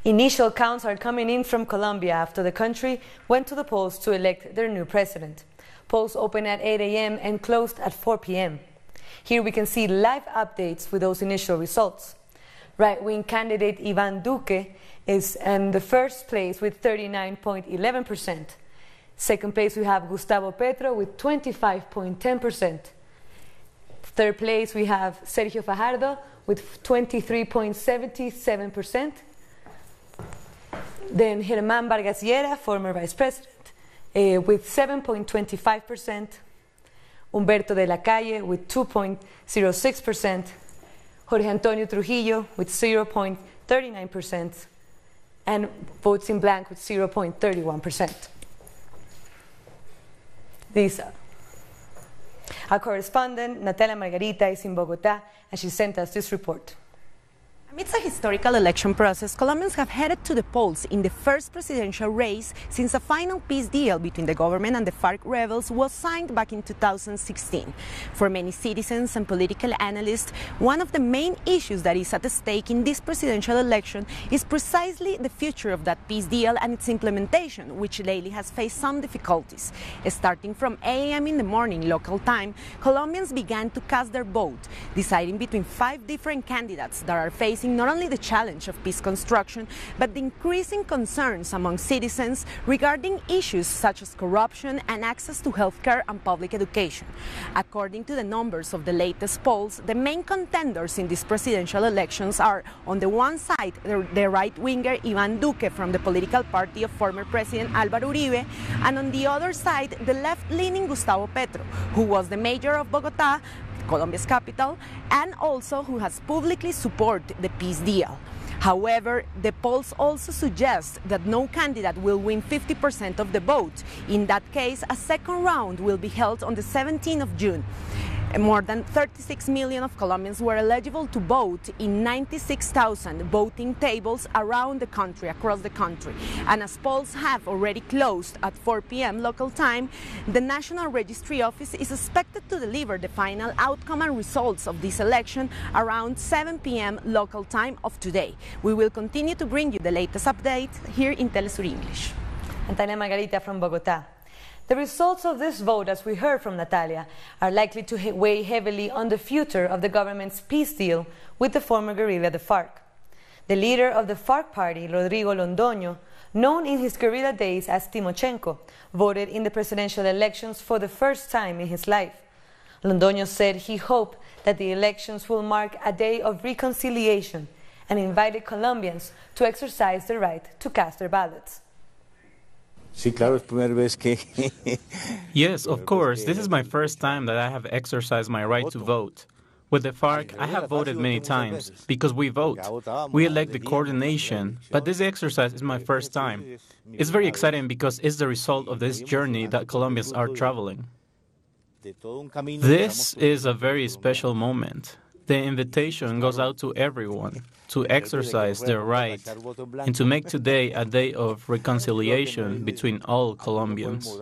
Initial counts are coming in from Colombia after the country went to the polls to elect their new president. Polls opened at 8 a.m. and closed at 4 p.m. Here we can see live updates with those initial results. Right-wing candidate Iván Duque is in the first place with 39.11%. Second place we have Gustavo Petro with 25.10%. Third place we have Sergio Fajardo with 23.77%. Then Germán Vargas Llera, former vice president, with 7.25%. Humberto de la Calle with 2.06%. Jorge Antonio Trujillo with 0.39%. And votes in blank with 0.31%. These are. Our correspondent, Natalia Margarita, is in Bogotá, and she sent us this report. Amidst a historical election process, Colombians have headed to the polls in the first presidential race since a final peace deal between the government and the FARC rebels was signed back in 2016. For many citizens and political analysts, one of the main issues that is at stake in this presidential election is precisely the future of that peace deal and its implementation, which lately has faced some difficulties. Starting from 8 a.m. in the morning local time, Colombians began to cast their vote, deciding between 5 different candidates that are facing not only the challenge of peace construction, but the increasing concerns among citizens regarding issues such as corruption and access to healthcare and public education. According to the numbers of the latest polls, the main contenders in these presidential elections are, on the one side, the right-winger Iván Duque from the political party of former President Álvaro Uribe, and on the other side, the left-leaning Gustavo Petro, who was the mayor of Bogotá, Colombia's capital, and also who has publicly supported the peace deal. However, the polls also suggest that no candidate will win 50% of the vote. In that case, a second round will be held on the 17th of June. More than 36 million of Colombians were eligible to vote in 96,000 voting tables around the country, across the country. And as polls have already closed at 4 p.m. local time, the National Registry Office is expected to deliver the final outcome and results of this election around 7 p.m. local time of today. We will continue to bring you the latest updates here in Telesur English. Natalia Margarita from Bogotá. The results of this vote, as we heard from Natalia, are likely to weigh heavily on the future of the government's peace deal with the former guerrilla, the FARC. The leader of the FARC party, Rodrigo Londoño, known in his guerrilla days as Timochenko, voted in the presidential elections for the first time in his life. Londoño said he hoped that the elections will mark a day of reconciliation and invited Colombians to exercise the right to cast their ballots. Yes, of course. This is my first time that I have exercised my right to vote. With the FARC, I have voted many times because we vote. We elect the coordination, but this exercise is my first time. It's very exciting because it's the result of this journey that Colombians are traveling. This is a very special moment. The invitation goes out to everyone to exercise their right and to make today a day of reconciliation between all Colombians.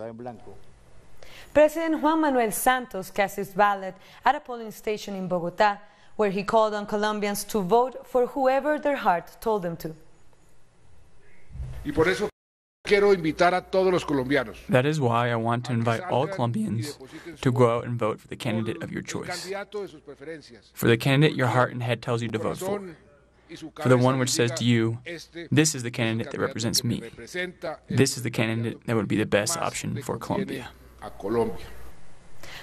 President Juan Manuel Santos cast his ballot at a polling station in Bogotá, where he called on Colombians to vote for whoever their heart told them to. That is why I want to invite all Colombians to go out and vote for the candidate of your choice, for the candidate your heart and head tells you to vote for the one which says to you, this is the candidate that represents me. This is the candidate that would be the best option for Colombia.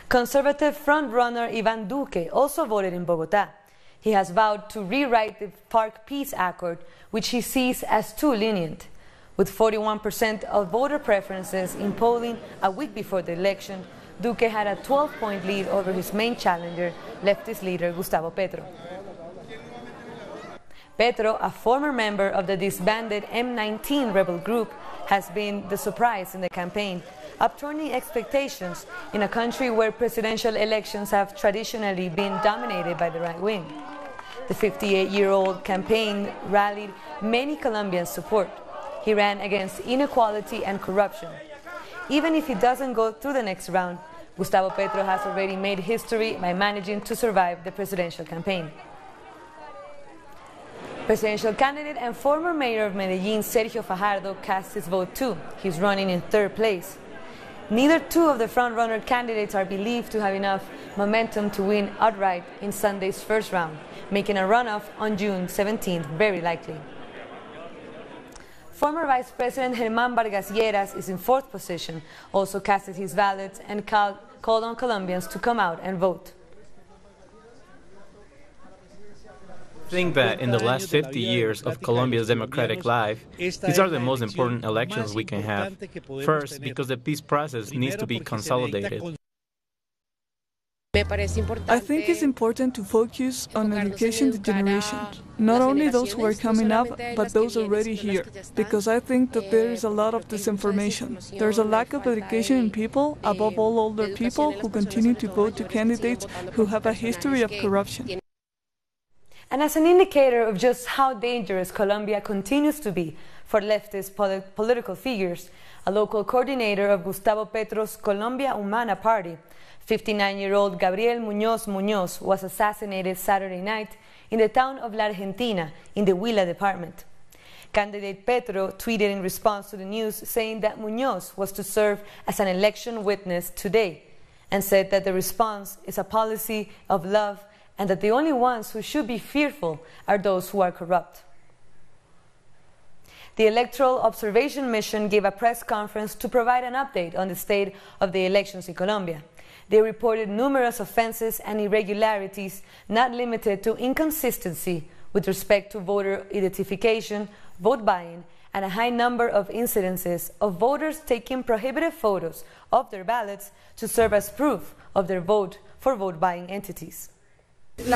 Conservative frontrunner Iván Duque also voted in Bogotá. He has vowed to rewrite the FARC peace accord, which he sees as too lenient. With 41% of voter preferences in polling a week before the election, Duque had a 12-point lead over his main challenger, leftist leader Gustavo Petro. Petro, a former member of the disbanded M19 rebel group, has been the surprise in the campaign, upturning expectations in a country where presidential elections have traditionally been dominated by the right wing. The 58-year-old campaign rallied many Colombian support. He ran against inequality and corruption. Even if he doesn't go through the next round, Gustavo Petro has already made history by managing to survive the presidential campaign. Presidential candidate and former mayor of Medellin, Sergio Fajardo, cast his vote too. He's running in third place. Neither two of the front-runner candidates are believed to have enough momentum to win outright in Sunday's first round, making a runoff on June 17th very likely. Former Vice President Germán Vargas Lleras is in fourth position, also casted his ballot and called on Colombians to come out and vote. I think that in the last 50 years of Colombia's democratic life, these are the most important elections we can have. First, because the peace process needs to be consolidated. I think it's important to focus on education the generation, not only those who are coming up, but those already here, because I think that there is a lot of disinformation. There's a lack of education in people, above all older people, who continue to vote to candidates who have a history of corruption. And as an indicator of just how dangerous Colombia continues to be for leftist political figures, a local coordinator of Gustavo Petro's Colombia Humana party, 59-year-old Gabriel Muñoz was assassinated Saturday night in the town of La Argentina in the Huila department. Candidate Petro tweeted in response to the news saying that Muñoz was to serve as an election witness today and said that the response is a policy of love and that the only ones who should be fearful are those who are corrupt. The Electoral Observation Mission gave a press conference to provide an update on the state of the elections in Colombia. They reported numerous offenses and irregularities not limited to inconsistency with respect to voter identification, vote buying, and a high number of incidences of voters taking prohibited photos of their ballots to serve as proof of their vote for vote buying entities. The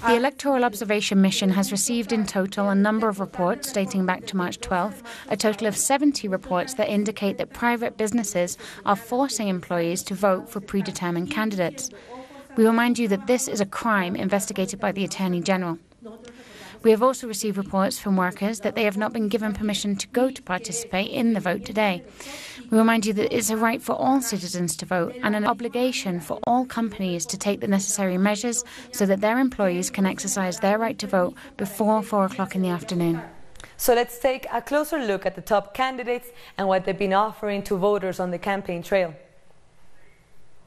Electoral Observation Mission has received in total a number of reports dating back to March 12th, a total of 70 reports that indicate that private businesses are forcing employees to vote for predetermined candidates. We remind you that this is a crime investigated by the Attorney General. We have also received reports from workers that they have not been given permission to go to participate in the vote today. We remind you that it's a right for all citizens to vote and an obligation for all companies to take the necessary measures so that their employees can exercise their right to vote before 4 o'clock in the afternoon. So let's take a closer look at the top candidates and what they've been offering to voters on the campaign trail.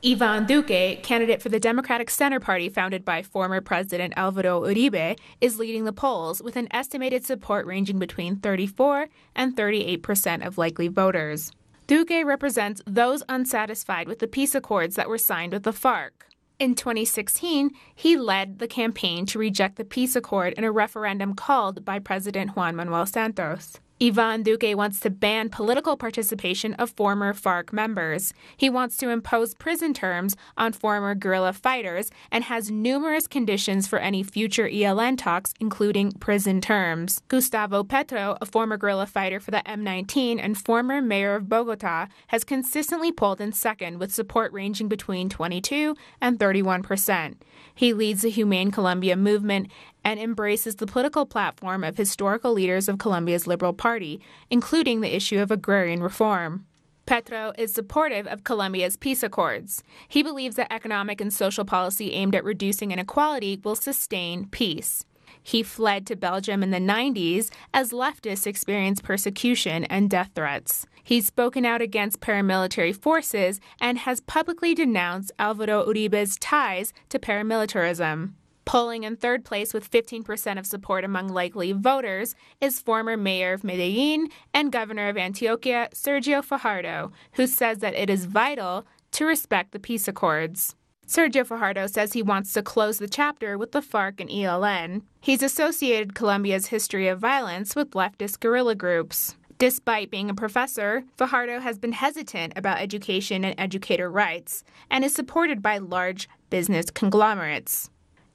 Iván Duque, candidate for the Democratic Center Party founded by former President Álvaro Uribe, is leading the polls with an estimated support ranging between 34% and 38% of likely voters. Duque represents those unsatisfied with the peace accords that were signed with the FARC. In 2016, he led the campaign to reject the peace accord in a referendum called by President Juan Manuel Santos. Iván Duque wants to ban political participation of former FARC members. He wants to impose prison terms on former guerrilla fighters and has numerous conditions for any future ELN talks, including prison terms. Gustavo Petro, a former guerrilla fighter for the M19 and former mayor of Bogotá, has consistently polled in second with support ranging between 22% and 31%. He leads the Humane Colombia movement and embraces the political platform of historical leaders of Colombia's Liberal Party, including the issue of agrarian reform. Petro is supportive of Colombia's peace accords. He believes that economic and social policy aimed at reducing inequality will sustain peace. He fled to Belgium in the 90s as leftists experienced persecution and death threats. He's spoken out against paramilitary forces and has publicly denounced Álvaro Uribe's ties to paramilitarism. Polling in third place with 15% of support among likely voters is former mayor of Medellin and governor of Antioquia, Sergio Fajardo, who says that it is vital to respect the peace accords. Sergio Fajardo says he wants to close the chapter with the FARC and ELN. He's associated Colombia's history of violence with leftist guerrilla groups. Despite being a professor, Fajardo has been hesitant about education and educator rights and is supported by large business conglomerates.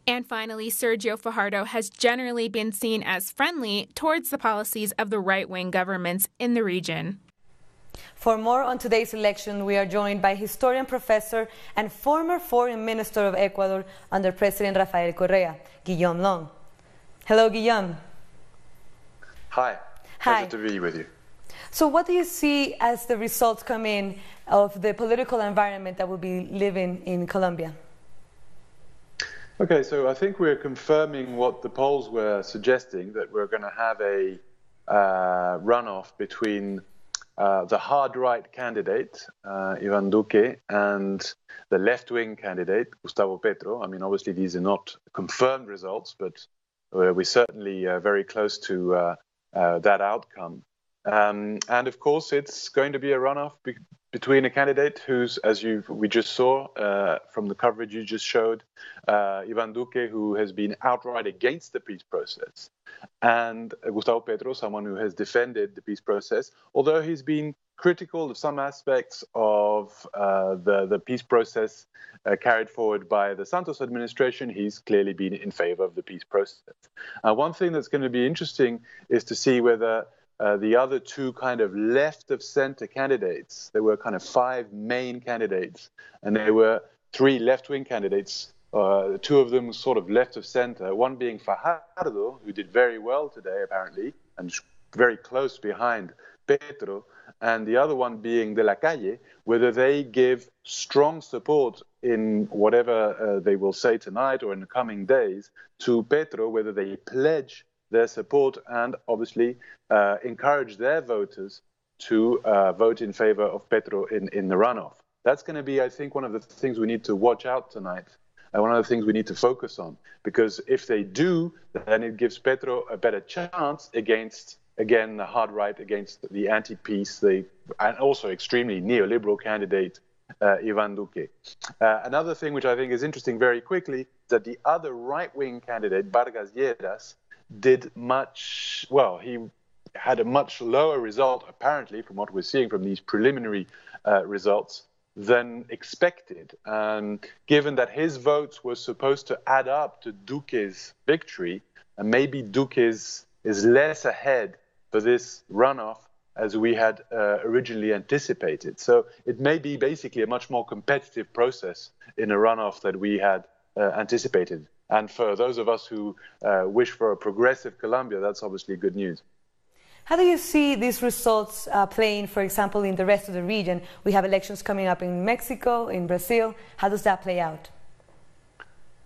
And finally, Sergio Fajardo has generally been seen as friendly towards the policies of the right-wing governments in the region. For more on today's election, we are joined by historian professor and former foreign minister of Ecuador under President Rafael Correa, Guillaume Long. Hello, Guillaume. Hi. Pleasure to be with you. So what do you see as the results come in of the political environment that will be living in Colombia? Okay, so I think we're confirming what the polls were suggesting, that we're going to have a runoff between the hard right candidate, Ivan Duque, and the left-wing candidate, Gustavo Petro. I mean, obviously these are not confirmed results, but we're certainly very close to that outcome. And of course, it's going to be a runoff between a candidate who's, as we just saw from the coverage you just showed, Ivan Duque, who has been outright against the peace process, and Gustavo Petro, someone who has defended the peace process, although he's been critical of some aspects of the peace process carried forward by the Santos administration. He's clearly been in favor of the peace process. One thing that's going to be interesting is to see whether the other two kind of left-of-center candidates, there were kind of 5 main candidates, and there were 3 left-wing candidates, 2 of them sort of left-of-center, one being Fajardo, who did very well today, apparently, and very close behind Petro, and the other one being De La Calle, whether they give strong support in whatever they will say tonight or in the coming days to Petro, whether they pledge their support and obviously encourage their voters to vote in favor of Petro in the runoff. That's going to be, I think, one of the things we need to watch out tonight, and one of the things we need to focus on, because if they do, then it gives Petro a better chance against, again, the hard right, against the anti-peace, and also extremely neoliberal candidate, Ivan Duque. Another thing which I think is interesting very quickly, that the other right-wing candidate, Vargas Lleras, did much, well, he had a much lower result, apparently, from what we're seeing from these preliminary results, than expected. And given that his votes were supposed to add up to Duque's victory, and maybe Duque is less ahead for this runoff as we had originally anticipated. So it may be basically a much more competitive process in a runoff that we had anticipated. And for those of us who wish for a progressive Colombia, that's obviously good news. How do you see these results playing, for example, in the rest of the region? We have elections coming up in Mexico, in Brazil. How does that play out?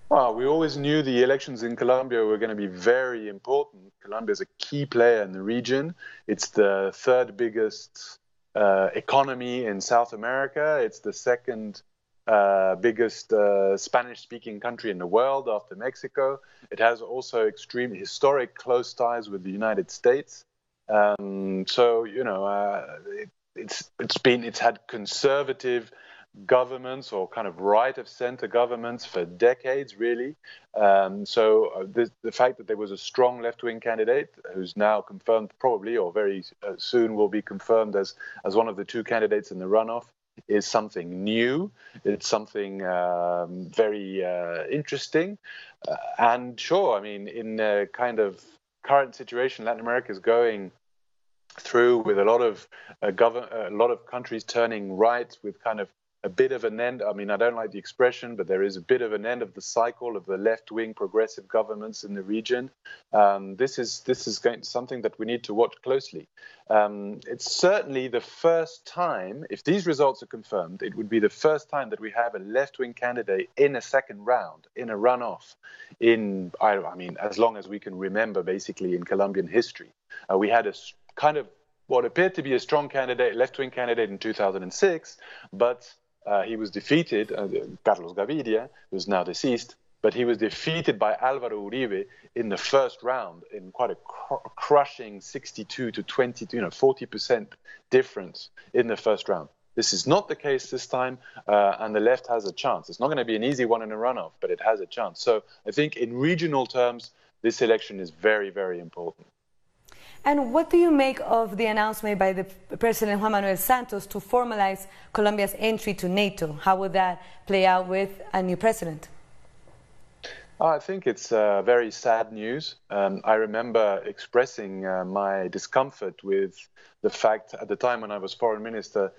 Well, we always knew the elections in Colombia were going to be very important. Colombia is a key player in the region. It's the 3rd biggest economy in South America. It's the 2nd biggest Spanish-speaking country in the world after Mexico. It has also extremely historic close ties with the United States. So, you know, it's had conservative governments or kind of right-of-center governments for decades, really. So the fact that there was a strong left-wing candidate who's now confirmed probably, or very soon will be confirmed as one of the 2 candidates in the runoff, is something new. It's something very interesting. And sure, I mean, in the kind of current situation Latin America is going through, with a lot of countries turning right, with kind of a bit of an end. I mean, I don't like the expression, but there is a bit of an end of the cycle of the left-wing progressive governments in the region. This is something that we need to watch closely. It's certainly the first time, if these results are confirmed, it would be the first time that we have a left-wing candidate in a second round, in a runoff, I mean, as long as we can remember, basically, in Colombian history. We had a kind of what appeared to be a strong candidate, left-wing candidate in 2006, but he was defeated, Carlos Gaviria, who's now deceased, but he was defeated by Álvaro Uribe in the first round in quite a crushing 62 to 20, 40% difference in the first round. This is not the case this time, and the left has a chance. It's not going to be an easy one in a runoff, but it has a chance. So I think in regional terms, this election is very, very important. And what do you make of the announcement by the President Juan Manuel Santos to formalize Colombia's entry to NATO? How would that play out with a new president? I think it's very sad news. I remember expressing my discomfort with the fact at the time when I was foreign minister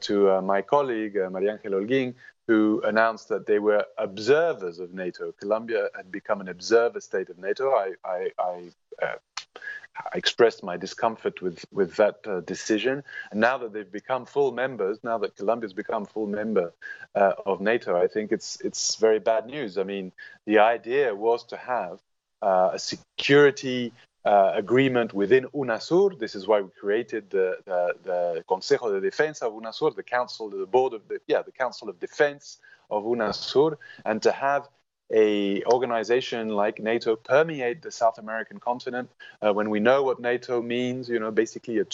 to my colleague, María Ángel Holguín, who announced that they were observers of NATO. Colombia had become an observer state of NATO. I expressed my discomfort with that decision. And now that they've become full members, now that Colombia's become full member of NATO, I think it's very bad news. I mean, the idea was to have a security agreement within UNASUR. This is why we created the Consejo de Defensa of UNASUR, the Council, the Board of the Council of Defense of UNASUR, and to have a organization like NATO permeate the South American continent when we know what NATO means, basically a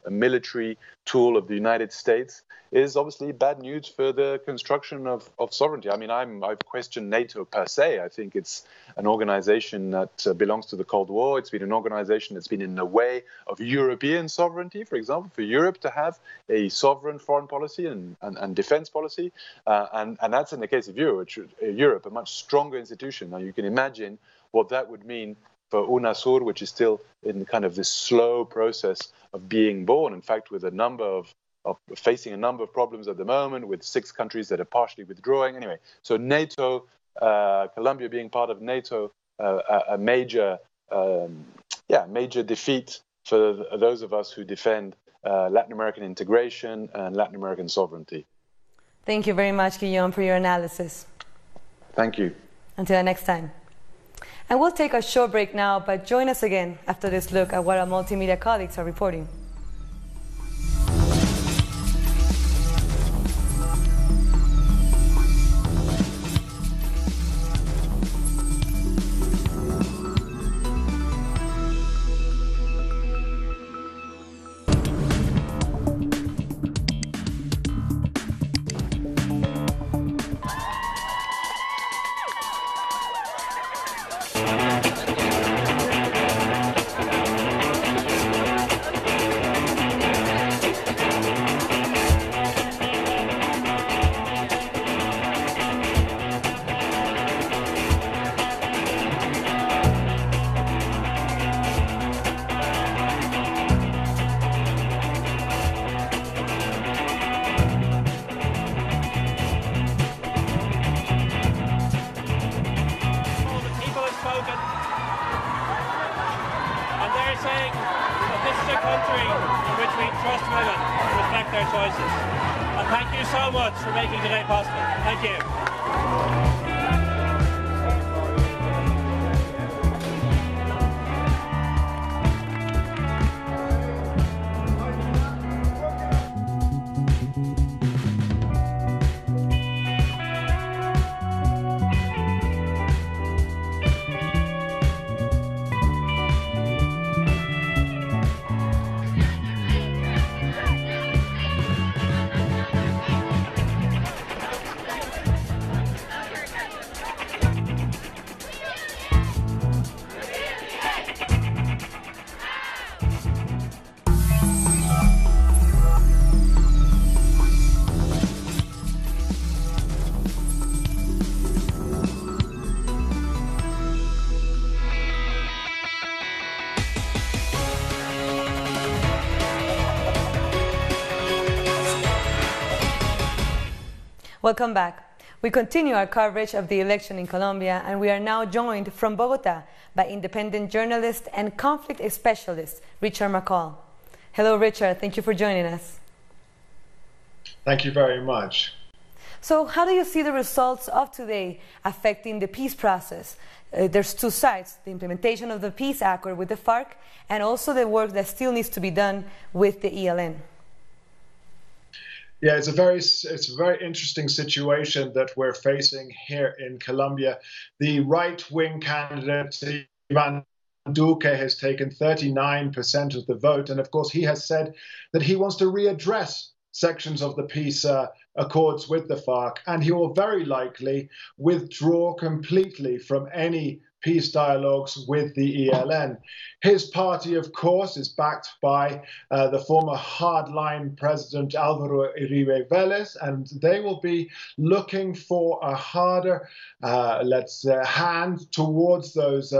military tool of the United States, is obviously bad news for the construction of sovereignty. I mean, I've questioned NATO per se. I think it's an organization that belongs to the Cold War. It's been an organization that's been in the way of European sovereignty, for example, for Europe to have a sovereign foreign policy and defense policy. And that's in the case of Europe, a much stronger institution. Now, you can imagine what that would mean for UNASUR, which is still in kind of this slow process of being born. In fact, with facing a number of problems at the moment, with 6 countries that are partially withdrawing. Anyway, so NATO, Colombia being part of NATO, a major defeat for those of us who defend Latin American integration and Latin American sovereignty. Thank you very much, Guillaume, for your analysis. Thank you. Until next time. And we'll take a short break now, but join us again after this look at what our multimedia colleagues are reporting. Welcome back. We continue our coverage of the election in Colombia, and we are now joined from Bogotá by independent journalist and conflict specialist, Richard McCall. Hello, Richard. Thank you for joining us. Thank you very much. So how do you see the results of today affecting the peace process? There's 2 sides, the implementation of the peace accord with the FARC and also the work that still needs to be done with the ELN. Yeah, it's a very interesting situation that we're facing here in Colombia. The right-wing candidate, Iván Duque, has taken 39% of the vote. And of course, he has said that he wants to readdress sections of the peace accords with the FARC, and he will very likely withdraw completely from any peace dialogues with the ELN. His party, of course, is backed by the former hardline president Álvaro Uribe Vélez, and they will be looking for a harder, hand towards those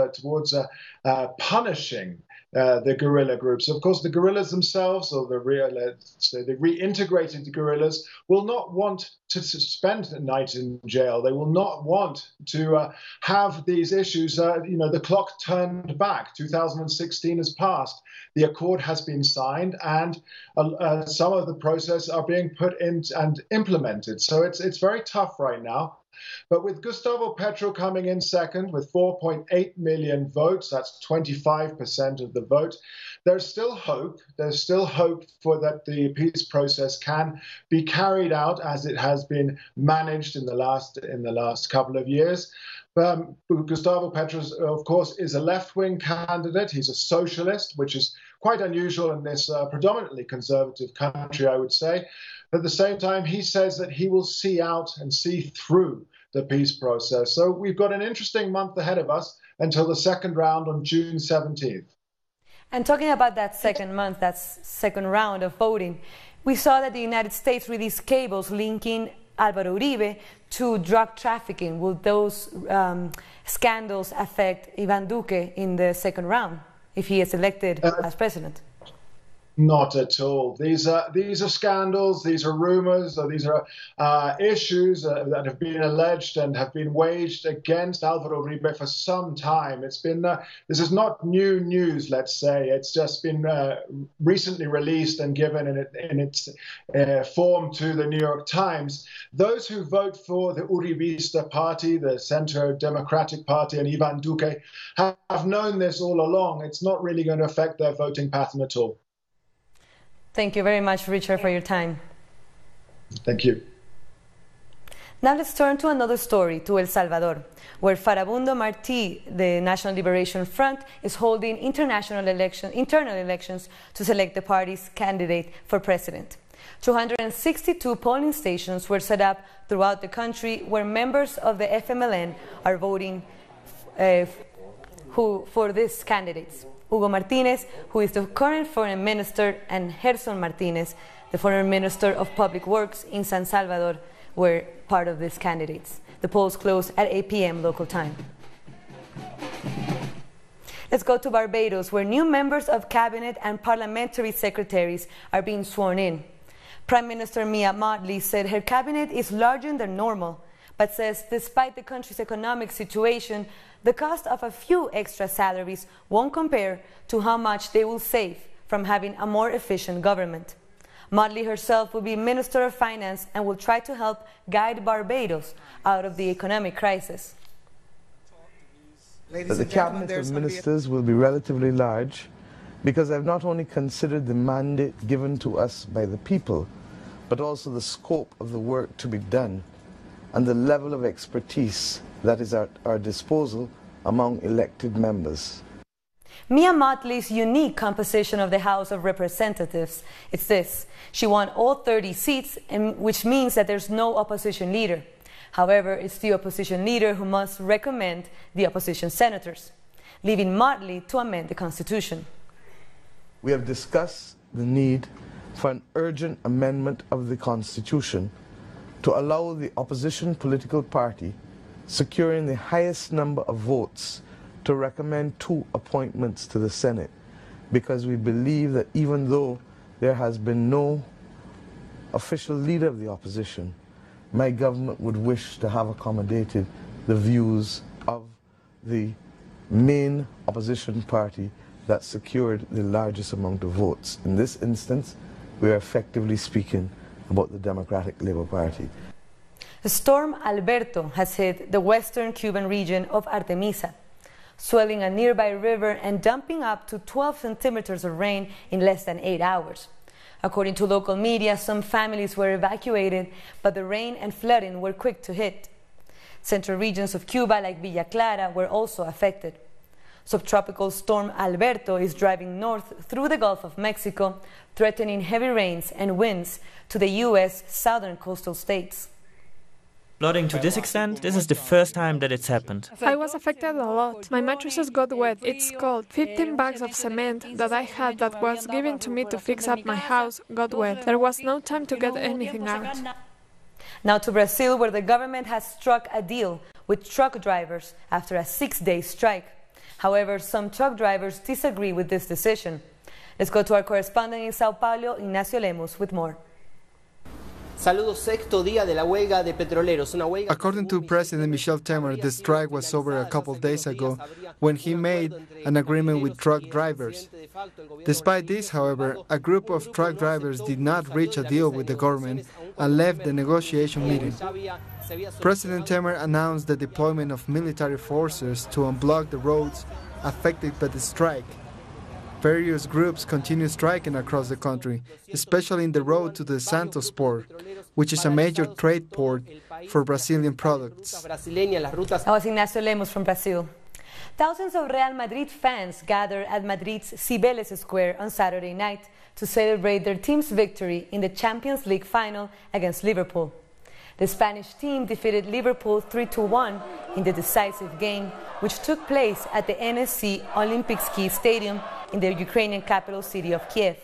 punishing the guerrilla groups. Of course, the guerrillas themselves, or the reintegrated guerrillas, will not want to spend a night in jail. They will not want to have these issues. The clock turned back. 2016 has passed. The accord has been signed, and some of the process are being put in and implemented. So it's very tough right now. But with Gustavo Petro coming in second with 4.8 million votes, that's 25% of the vote, there's still hope. There's still hope for that the peace process can be carried out as it has been managed in the last couple of years. Gustavo Petro, of course, is a left-wing candidate. He's a socialist, which is quite unusual in this predominantly conservative country, I would say. At the same time, he says that he will see out and see through the peace process. So we've got an interesting month ahead of us until the second round on June 17th. And talking about that second month, that second round of voting, we saw that the United States released cables linking Álvaro Uribe to drug trafficking. Will those scandals affect Iván Duque in the second round if he is elected as president? Not at all. These are scandals. These are rumors. These are issues that have been alleged and have been waged against Álvaro Uribe for some time. It's been this is not new news. Let's say it's just been recently released and given in its form to the New York Times. Those who vote for the Uribista party, the Center Democratic Party, and Iván Duque have known this all along. It's not really going to affect their voting pattern at all. Thank you very much, Richard, for your time. Thank you. Now let's turn to another story, to El Salvador, where Farabundo Martí, the National Liberation Front, is holding internal elections to select the party's candidate for president. 262 polling stations were set up throughout the country where members of the FMLN are voting for these candidates. Hugo Martinez, who is the current foreign minister, and Gerson Martinez, the foreign minister of public works in San Salvador, were part of these candidates. The polls closed at 8 p.m. local time. Let's go to Barbados, where new members of cabinet and parliamentary secretaries are being sworn in. Prime Minister Mia Mottley said her cabinet is larger than normal, but says despite the country's economic situation, the cost of a few extra salaries won't compare to how much they will save from having a more efficient government. Mottley herself will be Minister of Finance and will try to help guide Barbados out of the economic crisis. The cabinet of ministers will be relatively large because I've not only considered the mandate given to us by the people, but also the scope of the work to be done and the level of expertise that is at our disposal among elected members. Mia Mottley's unique composition of the House of Representatives is this. She won all 30 seats, which means that there's no opposition leader. However, it's the opposition leader who must recommend the opposition senators, leaving Mottley to amend the Constitution. We have discussed the need for an urgent amendment of the Constitution to allow the opposition political party securing the highest number of votes to recommend 2 appointments to the Senate, because we believe that even though there has been no official leader of the opposition, my government would wish to have accommodated the views of the main opposition party that secured the largest amount of votes. In this instance, we are effectively speaking about the Democratic Labour Party. Storm Alberto has hit the western Cuban region of Artemisa, swelling a nearby river and dumping up to 12 centimeters of rain in less than 8 hours. According to local media, some families were evacuated, but the rain and flooding were quick to hit. Central regions of Cuba, like Villa Clara, were also affected. Subtropical storm Alberto is driving north through the Gulf of Mexico, threatening heavy rains and winds to the U.S. southern coastal states. Flooding to this extent, this is the first time that it's happened. I was affected a lot. My mattresses got wet. It's cold. 15 bags of cement that I had that was given to me to fix up my house got wet. There was no time to get anything out. Now to Brazil, where the government has struck a deal with truck drivers after a 6-day strike. However, some truck drivers disagree with this decision. Let's go to our correspondent in Sao Paulo, Ignacio Lemos, with more. According to President Michel Temer, the strike was over a couple of days ago when he made an agreement with truck drivers. Despite this, however, a group of truck drivers did not reach a deal with the government and left the negotiation meeting. President Temer announced the deployment of military forces to unblock the roads affected by the strike. Various groups continue striking across the country, especially in the road to the Santos port, which is a major trade port for Brazilian products. That was Ignacio Lemos from Brazil. Thousands of Real Madrid fans gathered at Madrid's Cibeles Square on Saturday night to celebrate their team's victory in the Champions League final against Liverpool. The Spanish team defeated Liverpool 3-1 in the decisive game, which took place at the NSC Olimpijski Stadium in the Ukrainian capital city of Kiev.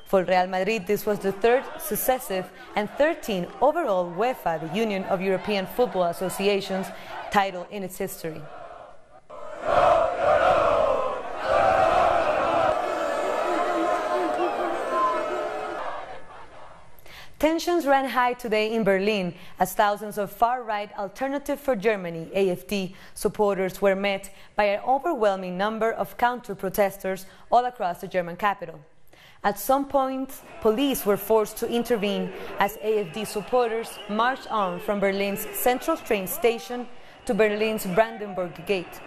For Real Madrid, this was the third successive and 13th overall UEFA, the Union of European Football Associations, title in its history. Tensions ran high today in Berlin as thousands of far-right Alternative for Germany, AfD, supporters were met by an overwhelming number of counter-protesters all across the German capital. At some point, police were forced to intervene as AfD supporters marched on from Berlin's central train station to Berlin's Brandenburg Gate.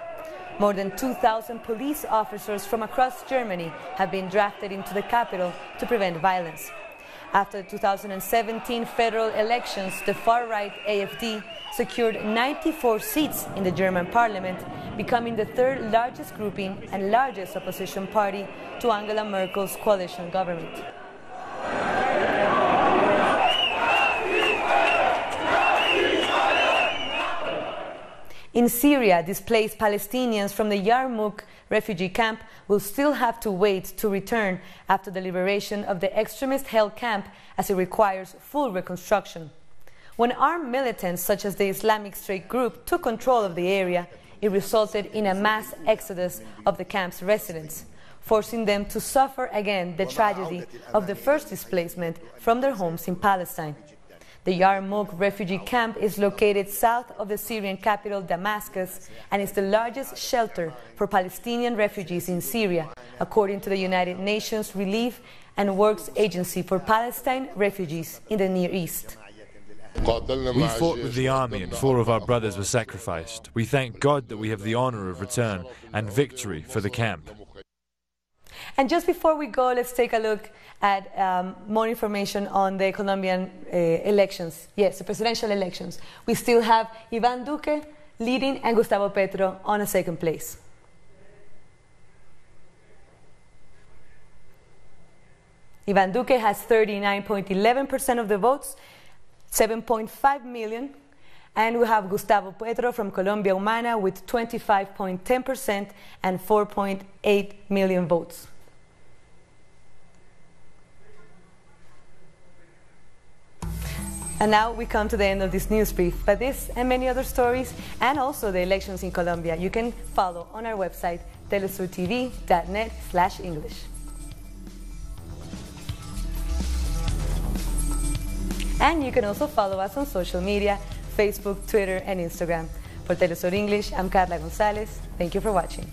More than 2,000 police officers from across Germany have been drafted into the capital to prevent violence. After the 2017 federal elections, the far-right AfD secured 94 seats in the German parliament, becoming the third largest grouping and largest opposition party to Angela Merkel's coalition government. In Syria, displaced Palestinians from the Yarmouk refugee camp will still have to wait to return after the liberation of the extremist-held camp, as it requires full reconstruction. When armed militants such as the Islamic State group took control of the area, it resulted in a mass exodus of the camp's residents, forcing them to suffer again the tragedy of the first displacement from their homes in Palestine. The Yarmouk refugee camp is located south of the Syrian capital Damascus and is the largest shelter for Palestinian refugees in Syria, according to the United Nations Relief and Works Agency for Palestine Refugees in the Near East. We fought with the army and 4 of our brothers were sacrificed. We thank God that we have the honor of return and victory for the camp. And just before we go, let's take a look at more information on the Colombian elections. Yes, the presidential elections. We still have Iván Duque leading and Gustavo Petro on a second place. Iván Duque has 39.11% of the votes, 7.5 million. And we have Gustavo Petro from Colombia Humana with 25.10% and 4.8 million votes. And now we come to the end of this news brief. But this and many other stories, and also the elections in Colombia, you can follow on our website, telesurtv.net/English. And you can also follow us on social media, Facebook, Twitter, and Instagram. For Telesur English, I'm Carla Gonzalez. Thank you for watching.